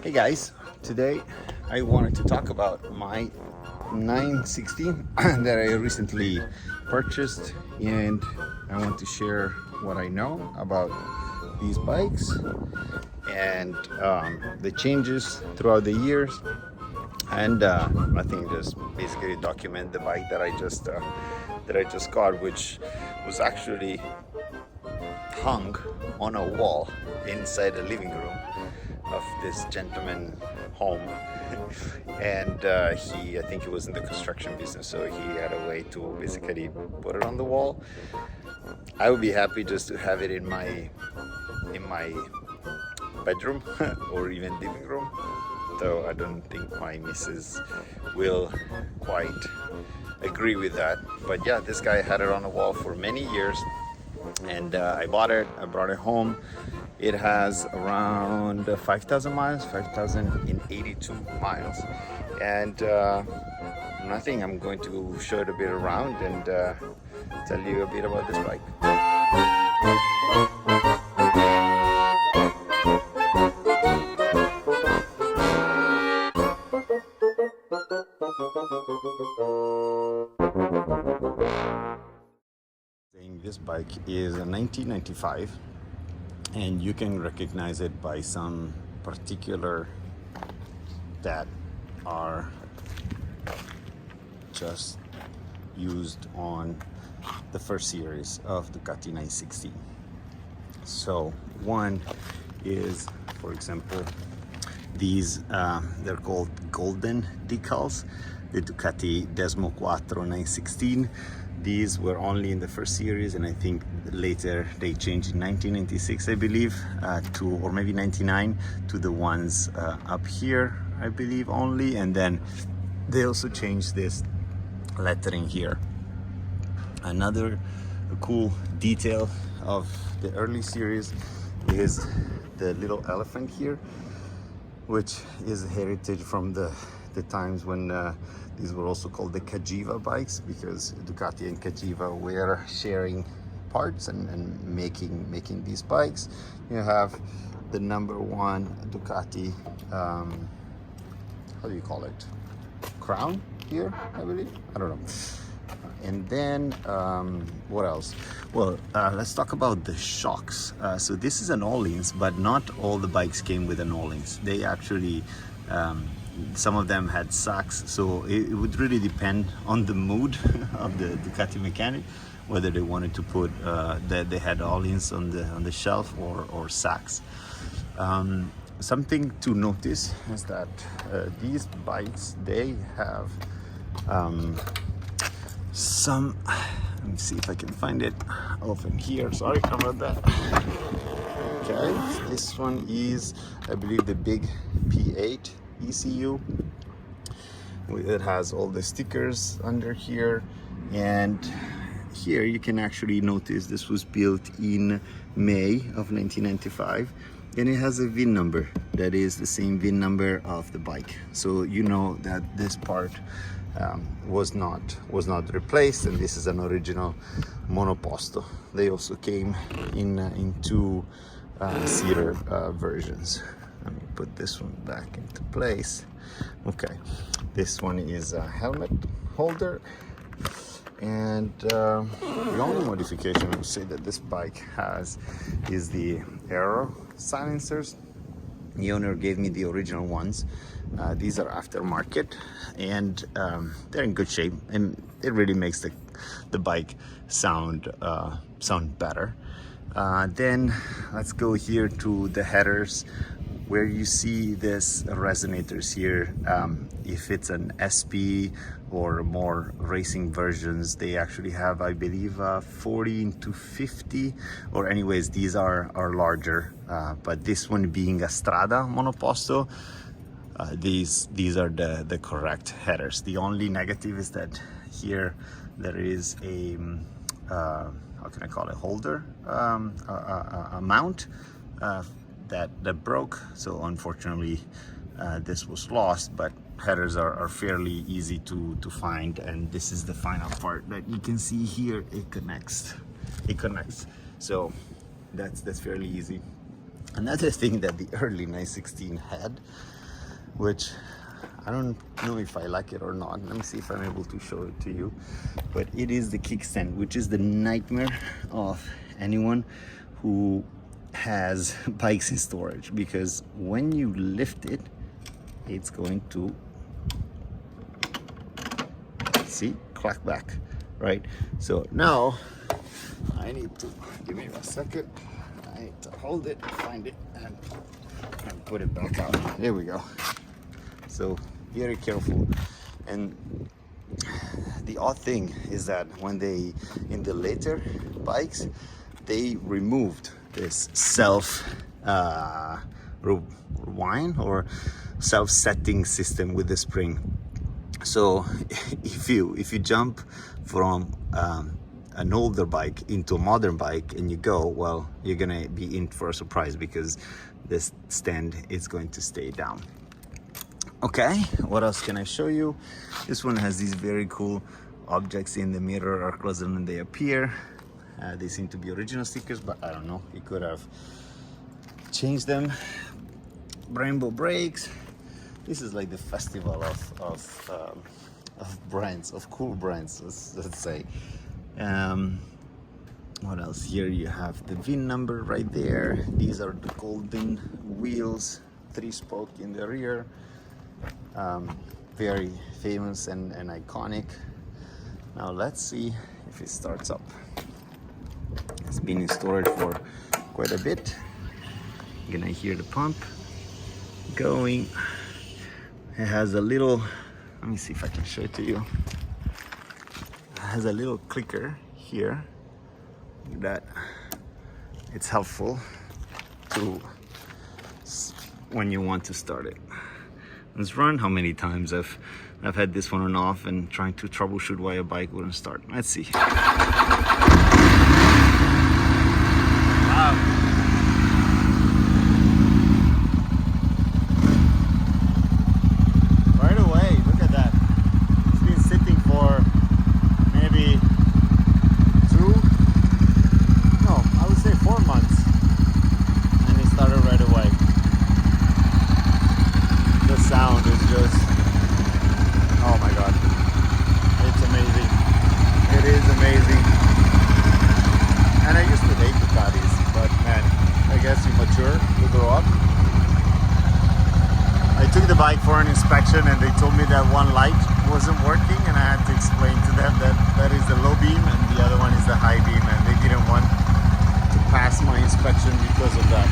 Hey guys, today I wanted to talk about my 916 that I recently purchased, and I want to share what I know about these bikes and the changes throughout the years, and I think just basically document the bike that I just got, which was actually hung on a wall inside the living room of this gentleman home. And I think he was in the construction business, so he had a way to basically put it on the wall. I would be happy just to have it in my bedroom or even living room, though I don't think my missus will quite agree with that. But yeah, this guy had it on the wall for many years, and I bought it. I brought it home. It has around 5,000 miles, 5,082 miles, and nothing. I'm going to show it a bit around and tell you a bit about this bike. This bike is a 1995, and you can recognize it by some particular that are just used on the first series of Ducati 916. So one is, for example, these they're called golden decals, the Ducati Desmo 4 916. These were only in the first series, and I think later they changed in 1996, I believe, or maybe 99, to the ones up here, I believe, only. And then they also changed this lettering here. Another cool detail of the early series is the little elephant here, which is a heritage from the times when these were also called the Cagiva bikes, because Ducati and Cagiva were sharing parts and making these bikes. You have the number one Ducati, how do you call it? Crown here, I believe. I don't know. And then what else? Well, let's talk about the shocks. So this is an all-ins, but not all the bikes came with an all-ins. They actually some of them had sacks, so it would really depend on the mood of the Ducati mechanic whether they wanted to put that they had all-ins on the shelf or sacks. Something to notice is that these bikes, they have some, let me see if I can find it open here. Sorry about that. Okay, this one is, I believe, the big P8 ECU. It has all the stickers under here, and here you can actually notice this was built in May of 1995, and it has a VIN number that is the same VIN number of the bike, so you know that this part was not replaced, and this is an original Monoposto. They also came in two seater versions. Let me put this one back into place. Okay, this one is a helmet holder, and the only modification I would say that this bike has is the Aero Silencers. The owner gave me the original ones. These are aftermarket, and they're in good shape, and it really makes the bike sound better. Then let's go here to the headers, where you see this resonators here. If it's an SP or more racing versions, they actually have, I believe, 40 into 50, or anyways, these are larger. But this one being a Strada Monoposto, these are the correct headers. The only negative is that here there is a how can I call it, holder, a mount that broke, so unfortunately this was lost. But headers are fairly easy to find, and this is the final part that you can see here. It connects, so that's fairly easy. Another thing that the early 916 had, which I don't know if I like it or not. Let me see if I'm able to show it to you. But it is the kickstand, which is the nightmare of anyone who has bikes in storage, because when you lift it, it's going to, see, clack back, right? So now I need to, give me a second. I need to hold it, find it, and put it back out. There we go. So very careful. And the odd thing is that when they, in the later bikes, they removed this self rewind or self-setting system with the spring. So if you jump from an older bike into a modern bike and you go, well, you're gonna be in for a surprise, because this stand is going to stay down. Okay, what else can I show you? This one has these very cool objects in the mirror, are closer than they appear. They seem to be original stickers, but I don't know, you could have changed them. Rainbow brakes. This is like the festival of brands, of cool brands, let's say. What else? Here you have the VIN number right there. These are the golden wheels, 3-spoke in the rear. Very famous and iconic. Now let's see if it starts up. It's been in storage for quite a bit. You're gonna hear the pump going. It has a little, let me see if I can show it to you. It has a little clicker here that it's helpful to when you want to start it. Let's run. How many times I've had this one on off and trying to troubleshoot why a bike wouldn't start. Let's see. Wow. Right away, look at that. It's been sitting for maybe 4 months, and it started right away. The sound is just, oh my god, it's amazing. It is amazing. And I used to hate Ducatis, but man, I guess you mature, you grow up. I took the bike for an inspection and they told me that one light wasn't working, and I had to explain to them that that is the low beam and the other one is the high beam, and they didn't want to pass my inspection because of that.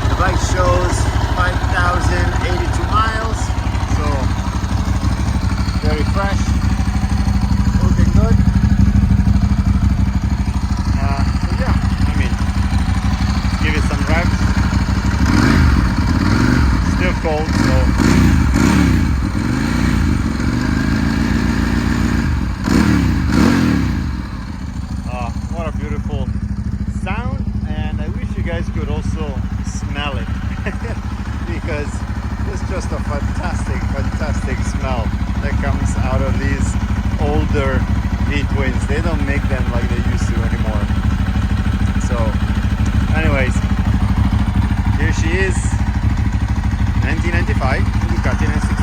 The bike shows 5,082 miles, so very fresh, looking good. So yeah, I mean, give it some revs. Still cold, so what a beautiful sound, and I wish you guys could also smell it because it's just a fantastic smell that comes out of these older V-twins. They don't make them like they used to anymore. So anyways, here she is, 1995 Ducati 916.